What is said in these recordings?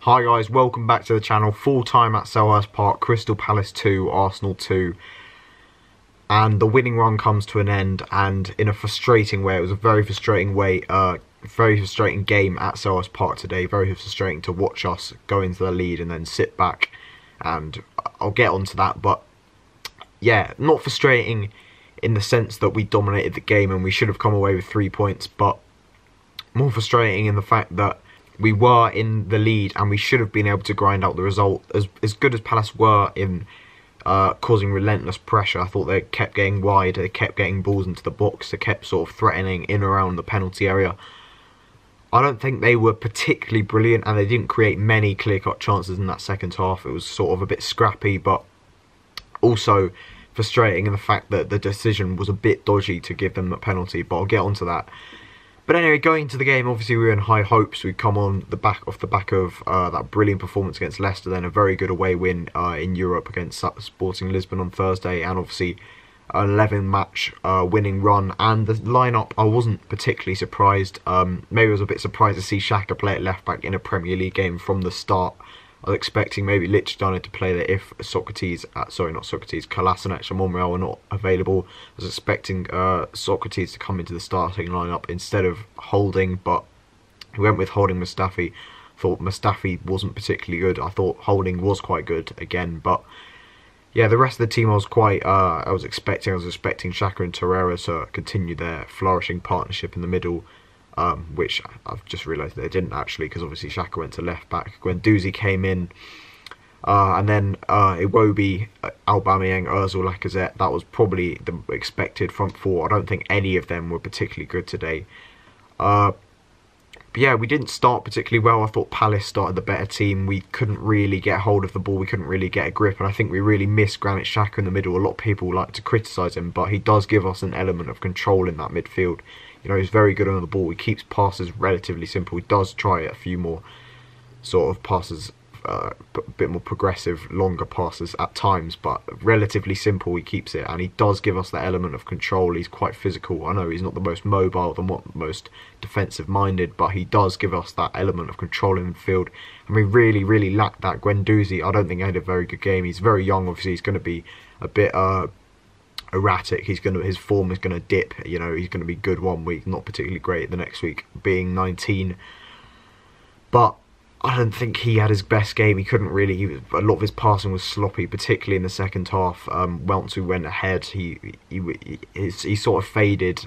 Hi guys, welcome back to the channel. Full time at Selhurst Park, Crystal Palace 2, Arsenal 2. And the winning run comes to an end, and in a frustrating way. It was a very frustrating very frustrating game at Selhurst Park today. Very frustrating to watch us go into the lead and then sit back, and I'll get onto that. But yeah, not frustrating in the sense that we dominated the game and we should have come away with 3 points, but more frustrating in the fact that we were in the lead and we should have been able to grind out the result. As good as Palace were in causing relentless pressure, I thought they kept getting wide, they kept getting balls into the box, they kept sort of threatening in around the penalty area. I don't think they were particularly brilliant, and they didn't create many clear-cut chances in that second half. It was sort of a bit scrappy, but also frustrating in the fact that the decision was a bit dodgy to give them that penalty, but I'll get onto that. But anyway, going into the game, obviously we were in high hopes. We'd come off the back of that brilliant performance against Leicester, then a very good away win in Europe against Sporting Lisbon on Thursday, and obviously an 11-match winning run. And the lineup, I wasn't particularly surprised. Maybe I was a bit surprised to see Xhaka play at left back in a Premier League game from the start. I was expecting maybe Lichtsteiner to play there if Kolasinac and Monreal were not available. I was expecting Sokratis to come into the starting lineup instead of Holding, but he went with Holding Mustafi. Thought Mustafi wasn't particularly good. I thought Holding was quite good again, but yeah, the rest of the team I was expecting Xhaka and Torreira to continue their flourishing partnership in the middle. Which I've just realised they didn't actually, because obviously Xhaka went to left back. Guendouzi came in, and then Iwobi, Aubameyang, Ozil, Lacazette. That was probably the expected front four. I don't think any of them were particularly good today. But yeah, we didn't start particularly well. I thought Palace started the better team. We couldn't really get hold of the ball. We couldn't really get a grip, and I think we really missed Granit Xhaka in the middle. A lot of people like to criticise him, but he does give us an element of control in that midfield. You know, he's very good on the ball. He keeps passes relatively simple. He does try a few more sort of passes, a bit more progressive, longer passes at times, but relatively simple. He keeps it, and he does give us that element of control. He's quite physical. I know he's not the most mobile, the most defensive-minded, but he does give us that element of control in the field, and we really, really lacked that. Guendouzi, I don't think he had a very good game. He's very young. Obviously, he's going to be a bit erratic. His form is going to dip. You know, he's going to be good one week, not particularly great the next week, being 19. But I don't think he had his best game. He couldn't really. A lot of his passing was sloppy, particularly in the second half. Once we went ahead, he sort of faded.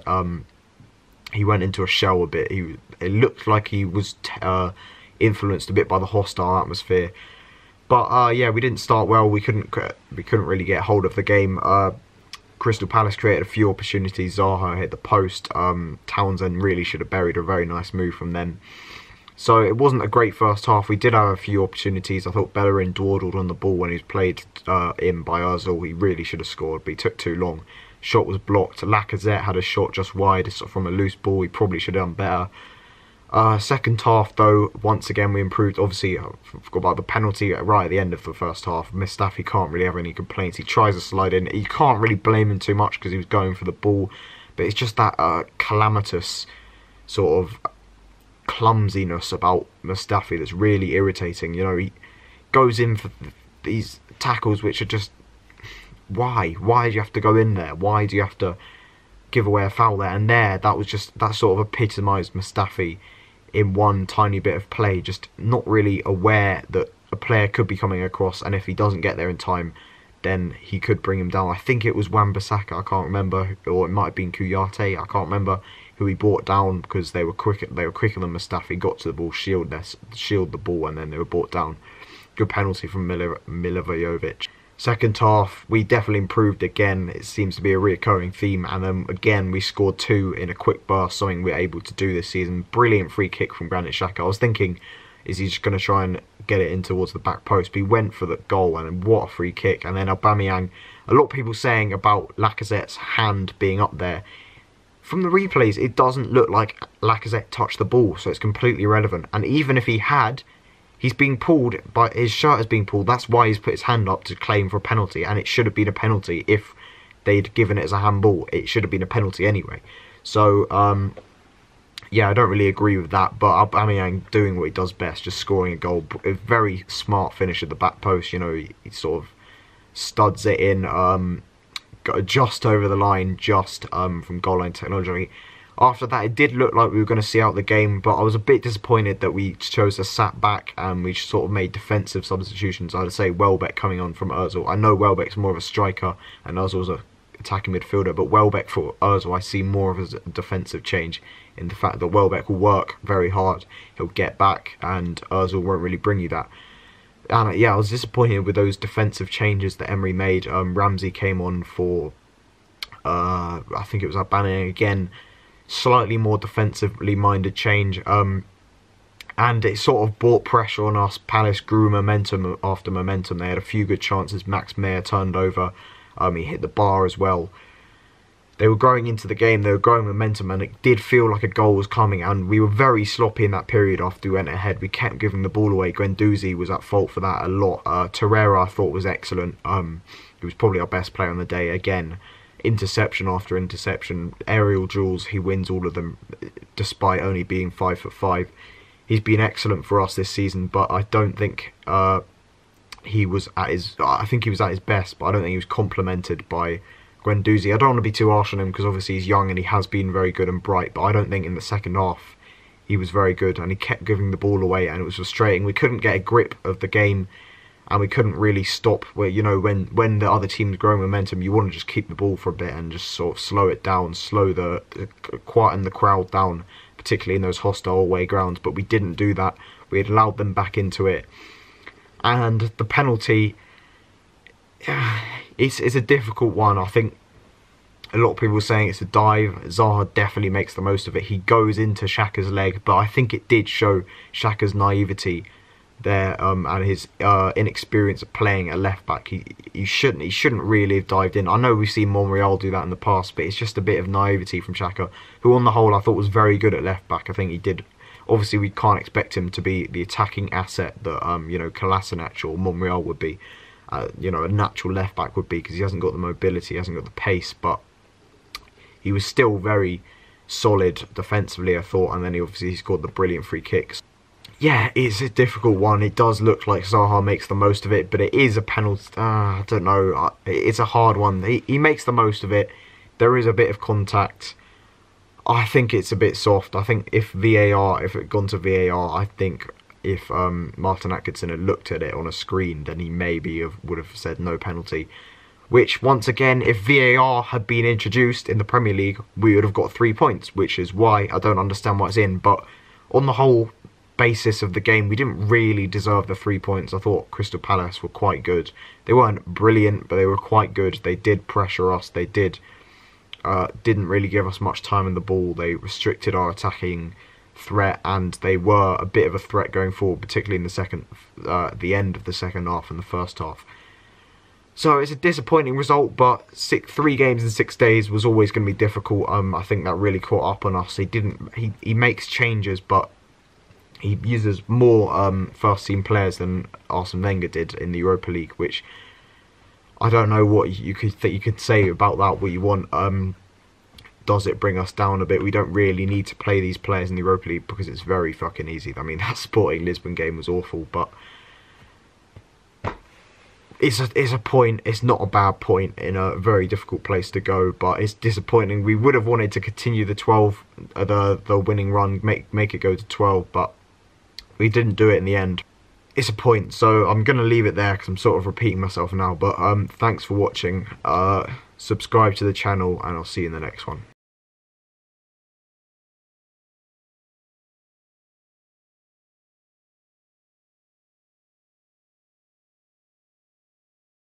He went into a shell a bit. It looked like he was influenced a bit by the hostile atmosphere. But yeah, we didn't start well. We couldn't really get hold of the game. Crystal Palace created a few opportunities. Zaha hit the post. Townsend really should have buried a very nice move from them. So it wasn't a great first half. We did have a few opportunities. I thought Bellerin dawdled on the ball when he was played in by Ozil. He really should have scored, but he took too long. Shot was blocked. Lacazette had a shot just wide from a loose ball. He probably should have done better. Second half, though, once again we improved. Obviously, I forgot about the penalty right at the end of the first half. Mustafi can't really have any complaints. He tries to slide in. You can't really blame him too much because he was going for the ball. But it's just that calamitous sort of clumsiness about Mustafi that's really irritating. You know, he goes in for these tackles which are just... Why? Why do you have to go in there? Why do you have to give away a foul there? And that sort of epitomised Mustafi in one tiny bit of play, just not really aware that a player could be coming across, and if he doesn't get there in time, then he could bring him down. I think it was Wan-Bissaka, I can't remember, or it might have been Kouyaté, I can't remember, who he brought down because they were quicker than Mustafi, got to the ball, shield the ball, and then they were brought down. Good penalty from Milivojevic. Second half, we definitely improved again. It seems to be a reoccurring theme, and then again we scored 2 in a quick burst, something we're able to do this season. Brilliant free kick from Granit Xhaka. I was thinking, is he just going to try and get it in towards the back post? But he went for the goal, and what a free kick. And then Aubameyang, a lot of people saying about Lacazette's hand being up there. From the replays, it doesn't look like Lacazette touched the ball, so it's completely irrelevant. And even if he had, he's being pulled, his shirt is being pulled. That's why he's put his hand up to claim for a penalty, and it should have been a penalty if they'd given it as a handball. It should have been a penalty anyway. So yeah, I don't really agree with that, but Aubameyang doing what he does best, just scoring a goal. A very smart finish at the back post. You know, he sort of studs it in, got just over the line, just from goal line technology. After that, it did look like we were going to see out the game, but I was a bit disappointed that we chose to sat back and we sort of made defensive substitutions. I'd say Welbeck coming on from Ozil. I know Welbeck's more of a striker and Ozil's a attacking midfielder, but Welbeck for Ozil I see more of as a defensive change, in the fact that Welbeck will work very hard, he'll get back, and Ozil won't really bring you that. And yeah, I was disappointed with those defensive changes that Emery made. Ramsey came on for, I think it was Aubameyang again, slightly more defensively minded change. And it sort of brought pressure on us. Palace grew momentum after momentum. They had a few good chances. Max Meyer turned over. He hit the bar as well. They were growing into the game, they were growing momentum, and it did feel like a goal was coming, and we were very sloppy in that period after we went ahead. We kept giving the ball away. Guendouzi was at fault for that a lot. Torreira I thought was excellent. He was probably our best player on the day. Again, interception after interception, aerial duels, he wins all of them, despite only being 5'5". He's been excellent for us this season, but I don't think he was at his... I think he was at his best, but I don't think he was complemented by Guendouzi. I don't want to be too harsh on him because obviously he's young and he has been very good and bright, but I don't think in the second half he was very good, and he kept giving the ball away and it was frustrating. We couldn't get a grip of the game and we couldn't really stop. Where, you know, when the other team's growing momentum, you want to just keep the ball for a bit and just sort of slow it down, quieten the crowd down, particularly in those hostile away grounds, but we didn't do that. We had allowed them back into it. And the penalty, it's a difficult one. I think a lot of people are saying it's a dive. Zaha definitely makes the most of it. He goes into Xhaka's leg, but I think it did show Xhaka's naivety there, and his inexperience of playing at left back. He shouldn't really have dived in. I know we've seen Monreal do that in the past, but it's just a bit of naivety from Xhaka, who on the whole I thought was very good at left back. I think he did. Obviously, we can't expect him to be the attacking asset that you know, Kolasinac or Monreal would be. You know, a natural left back would be, because he hasn't got the mobility, he hasn't got the pace, but he was still very solid defensively, I thought, and then he scored the brilliant free kicks. Yeah, it's a difficult one. It does look like Zaha makes the most of it, but it is a penalty. I don't know. It's a hard one. He makes the most of it. There is a bit of contact. I think it's a bit soft. I think if it had gone to VAR, I think if Martin Atkinson had looked at it on a screen, then he maybe would have said no penalty. Which, once again, if VAR had been introduced in the Premier League, we would have got 3 points, which is why I don't understand why it's in. But on the whole basis of the game, we didn't really deserve the 3 points. I thought Crystal Palace were quite good. They weren't brilliant, but they were quite good. They did pressure us. They didn't really give us much time in the ball. They restricted our attacking threat, and they were a bit of a threat going forward, particularly in the end of the second half and the first half. So it's a disappointing result, but 3 games in 6 days was always going to be difficult. I think that really caught up on us. He makes changes, but he uses more first team players than Arsene Wenger did in the Europa League, which I don't know what you could say about that. What you want? Does it bring us down a bit? We don't really need to play these players in the Europa League because it's very fucking easy. I mean, that Sporting Lisbon game was awful, but it's a point. It's not a bad point in a very difficult place to go, but it's disappointing. We would have wanted to continue the winning run, make it go to 12, but we didn't do it in the end. It's a point, so I'm going to leave it there because I'm sort of repeating myself now, but thanks for watching. Subscribe to the channel and I'll see you in the next one.